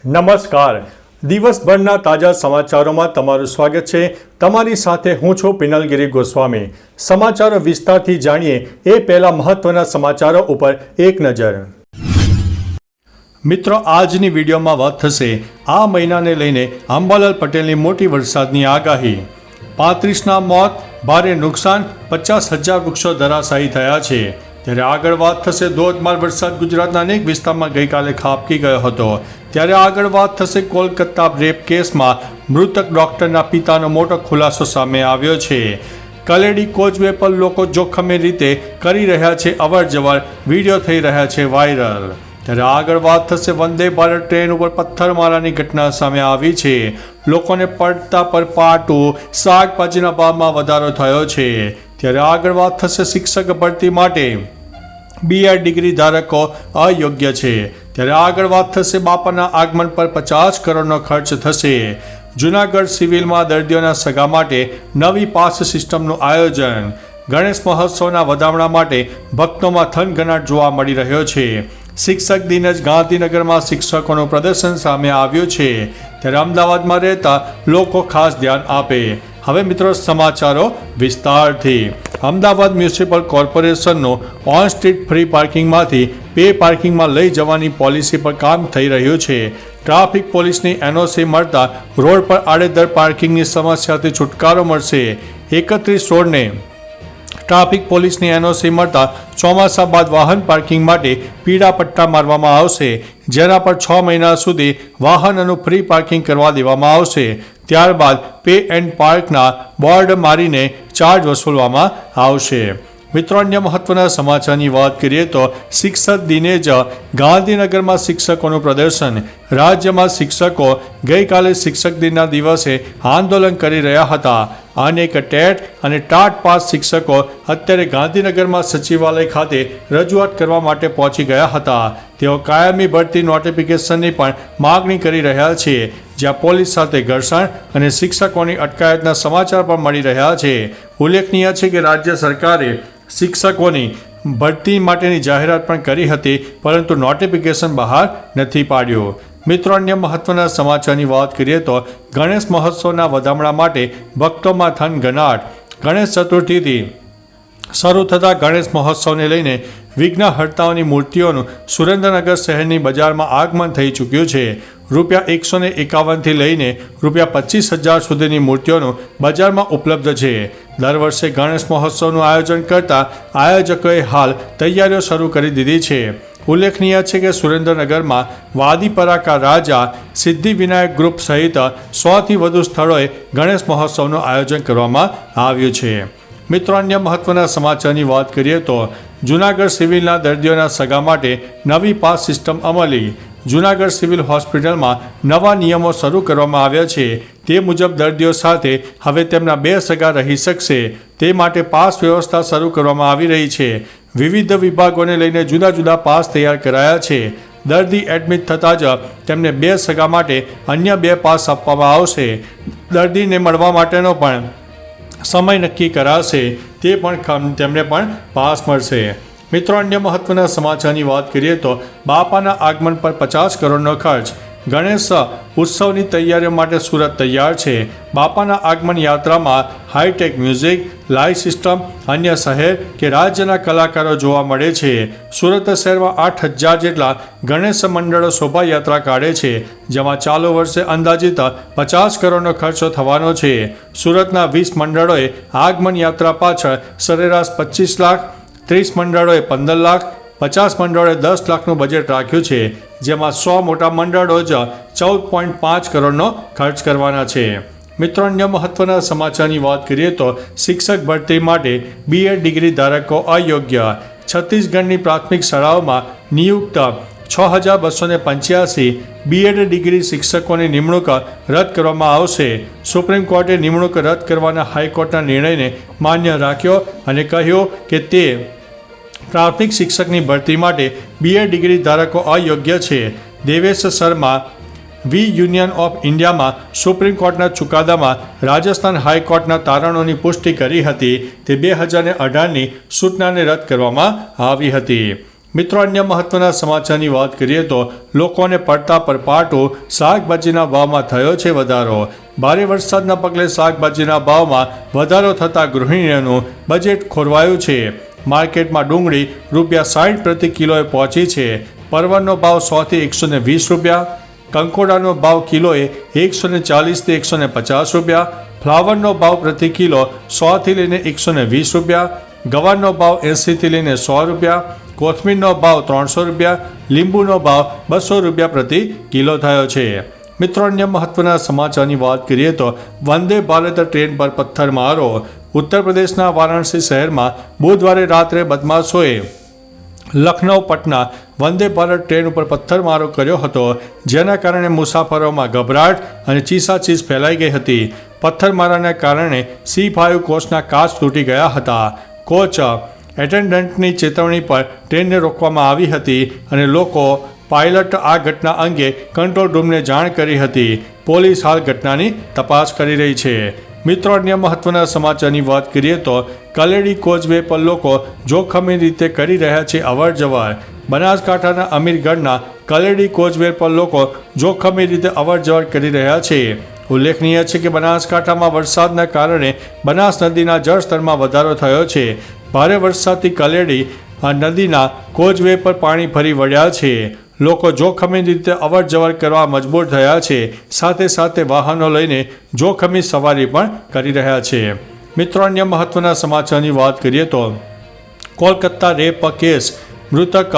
નમસ્કાર. દિવસભરના તાજા સમાચારોમાં તમારું સ્વાગત છે. તમારી સાથે હું છું પિનલગીરી ગોસ્વામી. સમાચારો વિસ્તારથી જાણીએ એ પહેલા મહત્વના સમાચારો ઉપર એક નજર. મિત્રો, આજની વિડીયોમાં વાત થશે આ મહિનાને લઈને અંબાલાલ પટેલની મોટી વરસાદની આગાહી. 35ના મોત, ભારે નુકસાન, 50,000 વૃક્ષો ધરાશાયી થયા છે. ત્યારે આગળ વાત થશે ધોધમાર વરસાદ ગુજરાતના અનેક વિસ્તારમાં ગઈકાલે ખાબકી ગયો હતો. ત્યારે આગળ વાત થશે કોલકાતા રેપ કેસમાં મૃતક ડોક્ટરના પિતાનો મોટો ખુલાસો સામે આવ્યો છે. કલેડી કોચવે પર લોકો જોખમી રીતે કરી રહ્યા છે અવર જવર, વિડીયો થઈ રહ્યા છે વાયરલ. ત્યારે આગળ વાત થશે વંદે ભારત ટ્રેન ઉપર પથ્થરમારાની ઘટના સામે આવી છે. લોકોને પડતા પર પાટું, શાકભાજીના ભાવમાં વધારો થયો છે. ત્યારે આગળ વાત થશે શિક્ષક ભરતી માટે BEd ડિગ્રી ધારકો અયોગ્ય છે. ત્યારે આગળ વાત થશે બાપાના આગમન પર 50 કરોડનો ખર્ચ થશે. જૂનાગઢ સિવિલમાં દર્દીઓના સગા માટે નવી પાસ સિસ્ટમનું આયોજન. ગણેશ મહોત્સવના વધામણા માટે ભક્તોમાં થનગનાટ જોવા મળી રહ્યો છે. શિક્ષક દિન જ ગાંધીનગરમાં શિક્ષકોનું પ્રદર્શન સામે આવ્યું છે. ત્યારે અમદાવાદમાં રહેતા લોકો ખાસ ધ્યાન આપે. હવે મિત્રો સમાચારો વિસ્તારથી. અમદાવાદ મ્યુનિસિપલ કોર્પોરેશનનો ઓન સ્ટ્રીટ ફ્રી પાર્કિંગમાંથી પે પાર્કિંગમાં લઈ જવાની પોલિસી પર કામ થઈ રહ્યું છે. ટ્રાફિક પોલીસની NOC મળતા રોડ પર આડેધડ પાર્કિંગની સમસ્યાથી છુટકારો મળશે. 31/16ને ટ્રાફિક પોલીસની NOC મળતા ચોમાસા બાદ વાહન પાર્કિંગ માટે પીળા પટ્ટા મારવામાં આવશે, જેના પર 6 મહિના સુધી વાહનોનું ફ્રી પાર્કિંગ કરવા દેવામાં આવશે. ત્યારબાદ પે એન્ડ પાર્કના બોર્ડ મારીને ચાર્જ વસૂલવામાં આવશે. મિત્રો, અન્ય મહત્વના સમાચારની વાત કરીએ તો શિક્ષક દિને જ ગાંધીનગરમાં શિક્ષકોનું પ્રદર્શન. રાજ્યમાં શિક્ષકો ગઈકાલે શિક્ષક દિનના દિવસે આંદોલન કરી રહ્યા હતા. અનેક ટેટ અને ટાટ પાસ શિક્ષકો અત્યારે ગાંધીનગરમાં સચિવાલય ખાતે રજૂઆત કરવા માટે પહોંચી ગયા હતા. તેઓ કાયમી ભરતી નોટિફિકેશનની પણ માગણી કરી રહ્યા છે, જ્યાં પોલીસ સાથે ઘર્ષણ અને શિક્ષકોની અટકાયતના સમાચાર પણ મળી રહ્યા છે. ઉલ્લેખનીય છે કે રાજ્ય સરકારે શિક્ષકોની ભરતી માટેની જાહેરાત પણ કરી હતી, પરંતુ નોટિફિકેશન બહાર નથી પાડ્યું. મિત્રો, અન્ય મહત્વના સમાચારની વાત કરીએ તો ગણેશ મહોત્સવના વધામણા માટે ભક્તોમાં થનગનાટ. ગણેશ ચતુર્થીથી શરૂ થતા ગણેશ મહોત્સવને લઈને વિઘ્નહર્તાઓની મૂર્તિઓનું સુરેન્દ્રનગર શહેરની બજારમાં આગમન થઈ ચૂક્યું છે. ₹151થી લઈને ₹25,000 સુધીની મૂર્તિઓનું બજારમાં ઉપલબ્ધ છે. દર વર્ષે ગણેશ મહોત્સવનું આયોજન કરતા આયોજકોએ હાલ તૈયારીઓ શરૂ કરી દીધી છે. ઉલ્લેખનીય છે કે સુરેન્દ્રનગરમાં વાદીપરાકા રાજા, સિદ્ધિવિનાયક ગ્રુપ સહિત 100થી વધુ સ્થળોએ ગણેશ મહોત્સવનું આયોજન કરવામાં આવ્યું છે. મિત્રો, અન્ય મહત્વના સમાચારની વાત કરીએ તો જૂનાગઢ સિવિલના દર્દીઓના સગા માટે નવી પાસ સિસ્ટમ અમલી. જૂનાગઢ સિવિલ હોસ્પિટલમાં નવા નિયમો શરૂ કરવામાં આવ્યા છે. તે મુજબ દર્દીઓ સાથે હવે તેમના 2 સગા રહી શકશે. તે માટે પાસ વ્યવસ્થા શરૂ કરવામાં આવી રહી છે. વિવિધ વિભાગોને લઈને જુદા જુદા પાસ તૈયાર કરાયા છે. દર્દી એડમિટ થતાં જ તેમને 2 સગા માટે અન્ય 2 પાસ આપવામાં આવશે. દર્દીને મળવા માટેનો પણ સમય નક્કી કરાશે, તે પણ તેમને પણ પાસ મળશે. મિત્રો, અન્ય મહત્વના સમાચારની વાત કરીએ તો બાપાના આગમન પર 50 કરોડનો ખર્ચ. ગણેશ ઉત્સવની તૈયારીઓ માટે સુરત તૈયાર છે. બાપાના આગમન યાત્રામાં હાઈટેક મ્યુઝિક, લાઇવ સિસ્ટમ, અન્ય શહેર કે રાજ્યના કલાકારો જોવા મળે છે. સુરત શહેરમાં 8,000 જેટલા ગણેશ મંડળો શોભાયાત્રા કાઢે છે, જેમાં ચાલુ વર્ષે અંદાજિત 50 કરોડનો ખર્ચો થવાનો છે. સુરતના 20 મંડળોએ આગમન યાત્રા પાછળ સરેરાશ 25 લાખ, 30 મંડળોએ 15 લાખ, 50 મંડળોએ 10 લાખનું બજેટ રાખ્યું છે, જેમાં 100 મોટા મંડળો જ 14.5 કરોડનો ખર્ચ કરવાના છે. મિત્રો, અન્ય મહત્વના સમાચારની વાત કરીએ તો શિક્ષક ભરતી માટે BEd ડિગ્રી ધારકો અયોગ્ય. છત્તીસગઢની પ્રાથમિક શાળાઓમાં નિયુક્ત 6,285 BEd ડિગ્રી શિક્ષકોની નિમણૂક રદ કરવામાં આવશે. સુપ્રીમ કોર્ટે નિમણૂક રદ કરવાના હાઈકોર્ટના નિર્ણયને માન્ય રાખ્યો અને કહ્યું કે તે પ્રાથમિક શિક્ષકની ભરતી માટે BEd ડિગ્રી ધારકો અયોગ્ય છે. દેવેશ શર્મા યુનિયન ઓફ ઇન્ડિયામાં સુપ્રીમ કોર્ટના ચુકાદામાં રાજસ્થાન હાઈકોર્ટના તારણોની પુષ્ટિ કરી હતી. તે 2018ની સૂચનાને રદ કરવામાં આવી હતી. મિત્રો, અન્ય મહત્વના સમાચારની વાત કરીએ તો લોકોને પડતા પર પાટો શાકભાજીના ભાવમાં થયો છે વધારો. ભારે વરસાદના પગલે શાકભાજીના ભાવમાં વધારો થતાં ગૃહિણીઓનું બજેટ ખોરવાયું છે. માર્કેટમાં ડુંગળી ₹60 પ્રતિ કિલોએ પહોંચી છે. પરવળનો ભાવ 100 થી 120 રૂપિયા, કંકોડાનો ભાવ કિલોએ 140 થી 150 રૂપિયા, ફ્લાવરનો ભાવ પ્રતિ કિલો 100 થી લઈને 120 રૂપિયા, ગવારનો ભાવ 80 થી લઈને 100 રૂપિયા, કોથમીરનો ભાવ 300 રૂપિયા, લીંબુનો ભાવ 200 રૂપિયા પ્રતિ કિલો થયો છે. મિત્રો, અન્ય મહત્વના સમાચારની વાત કરીએ તો વંદે ભારત ટ્રેન પર પથ્થરમારો. ઉત્તર પ્રદેશના વારાણસી શહેરમાં બુધવારે રાત્રે બદમાશોએ લખનઉ પટના વંદે ભારત ટ્રેન ઉપર પથ્થરમારો કર્યો હતો, જેના કારણે મુસાફરોમાં ગભરાટ અને ચીસાચીસ ફેલાઈ ગઈ હતી. પથ્થરમારાના કારણે C5 કોચના કાચ તૂટી ગયા હતા. કોચ એટેન્ડન્ટની ચેતવણી પર ટ્રેનને રોકવામાં આવી હતી અને લોકો પાયલટ આ ઘટના અંગે કંટ્રોલ રૂમને જાણ કરી હતી. પોલીસ હાલ ઘટનાની તપાસ કરી રહી છે. મિત્રો, અન્ય મહત્વના સમાચારની વાત કરીએ તો કલેડી કોઝવે પર લોકો જોખમી રીતે કરી રહ્યા છે અવરજવર. બનાસકાંઠાના અમીરગઢના કલેડી કોઝવે પર લોકો જોખમી રીતે અવરજવર કરી રહ્યા છે. ઉલ્લેખનીય છે કે બનાસકાંઠામાં વરસાદના કારણે બનાસ નદીના જળસ્તરમાં વધારો થયો છે. ભારે વરસાદથી કલેડી નદીના કોઝવે પર પાણી ફરી વળ્યા છે. લોકો જોખમી રીતે અવરજવર કરવા મજબૂર થયા છે. સાથે સાથે વાહનો લઈને જોખમી સવારી પણ કરી રહ્યા છે. મિત્રો, અન્ય મહત્વના સમાચારની વાત કરીએ તો કોલકાતા રેપ કેસ, મૃતક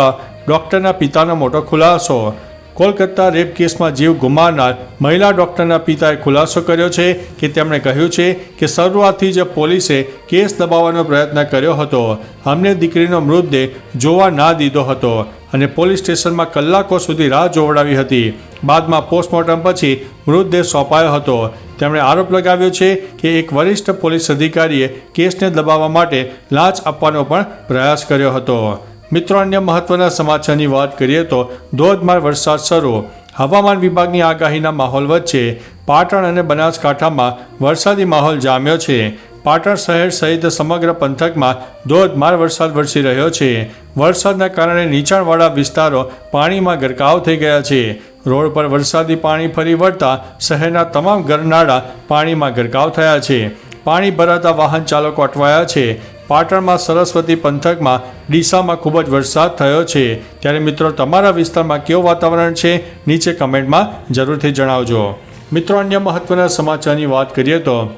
ડૉક્ટરના પિતાનો મોટો ખુલાસો. કોલકાતા રેપ કેસમાં જીવ ગુમાવનાર મહિલા ડૉક્ટરના પિતાએ ખુલાસો કર્યો છે કે તેમણે કહ્યું છે કે શરૂઆતથી જ પોલીસે કેસ દબાવવાનો પ્રયત્ન કર્યો હતો. અમને દીકરીનો મૃતદેહ જોવા ના દીધો હતો અને પોલીસ સ્ટેશનમાં કલાકો સુધી રાહ જોવડાવી હતી. બાદમાં પોસ્ટમોર્ટમ પછી મૃતદેહ સોંપાયો હતો. તેમણે આરોપ લગાવ્યો છે કે એક વરિષ્ઠ પોલીસ અધિકારીએ કેસને દબાવવા માટે લાંચ આપવાનો પણ પ્રયાસ કર્યો હતો. મિત્રો, અન્ય મહત્વના સમાચારની વાત કરીએ તો ધોધમાર વરસાદ શરૂ. હવામાન વિભાગની આગાહીના માહોલ વચ્ચે પાટણ અને બનાસકાંઠામાં વરસાદી માહોલ જામ્યો છે. પાટણ શહેર સહિત સમગ્ર પંથકમાં ધોધમાર વરસાદ વરસી રહ્યો છે. વરસાદના કારણે નીચાણવાળા વિસ્તારો પાણીમાં ગરકાવ થઈ ગયા છે. રોડ પર વરસાદી પાણી ફરી વળતા શહેરના તમામ ગરનાળા પાણીમાં ગરકાવ થયા છે. પાણી ભરાતા વાહન ચાલકો અટવાયા છે. પાટણમાં સરસ્વતી પંથકમાં ડીસામાં ખૂબ જ વરસાદ થયો છે. ત્યારે મિત્રો, તમારા વિસ્તારમાં કેવું વાતાવરણ છે નીચે કમેન્ટમાં જરૂરથી જણાવજો. મિત્રો, અન્ય મહત્વના સમાચારની વાત કરીએ તો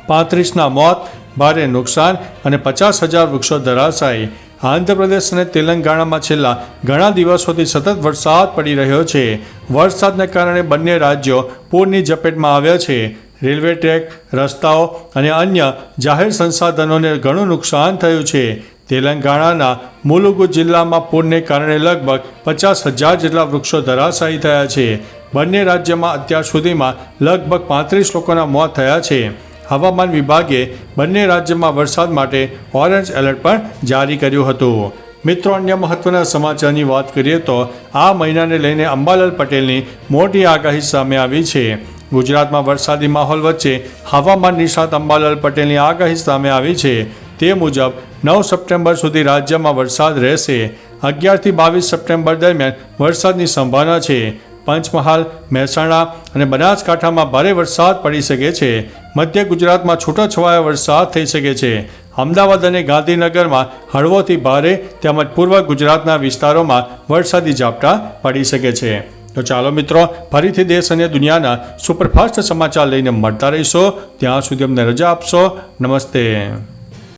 35ના મોત, ભારે નુકસાન અને 50,000 વૃક્ષો ધરાશાયી. આંધ્રપ્રદેશ અને તેલંગાણામાં છેલ્લા ઘણા દિવસોથી સતત વરસાદ પડી રહ્યો છે. વરસાદના કારણે બંને રાજ્યો પૂરની ઝપેટમાં આવ્યા છે. રેલવે ટ્રેક, રસ્તાઓ અને અન્ય જાહેર સંસાધનોને ઘણું નુકસાન થયું છે. તેલંગાણાના મુલુગુ જિલ્લામાં પૂરને કારણે લગભગ 50,000 જેટલા વૃક્ષો ધરાશાયી થયા છે. બંને રાજ્યમાં અત્યાર સુધીમાં લગભગ 35 લોકોના મોત થયા છે. હવામાન વિભાગે બંને રાજ્યમાં વરસાદ માટે ઓરેન્જ એલર્ટ પણ જારી કર્યું હતું. મિત્રો, અન્ય મહત્વના સમાચારની વાત કરીએ તો આ મહિનાને લઈને અંબાલાલ પટેલની મોટી આગાહી સામે આવી છે. ગુજરાતમાં વરસાદી માહોલ વચ્ચે હવામાન નિષ્ણાત અંબાલાલ પટેલની આગાહી સામે આવી છે. તે મુજબ 9 સપ્ટેમ્બર સુધી રાજ્યમાં વરસાદ રહેશે. 11 થી 22 સપ્ટેમ્બર દરમિયાન વરસાદની સંભાવના છે. પંચમહાલ, મહેસાણા અને બનાસકાંઠામાં ભારે વરસાદ પડી શકે છે. મધ્ય ગુજરાતમાં છૂટોછવાયો વરસાદ થઈ શકે છે. અમદાવાદ અને ગાંધીનગરમાં હળવોથી ભારે તેમજ પૂર્વ ગુજરાતના વિસ્તારોમાં વરસાદી ઝાપટા પડી શકે છે. તો ચાલો મિત્રો, ફરીથી દેશ અને દુનિયાના સુપરફાસ્ટ સમાચાર લઈને મળતા રહીશો. ત્યાં સુધી અમને રજા આપશો. નમસ્તે.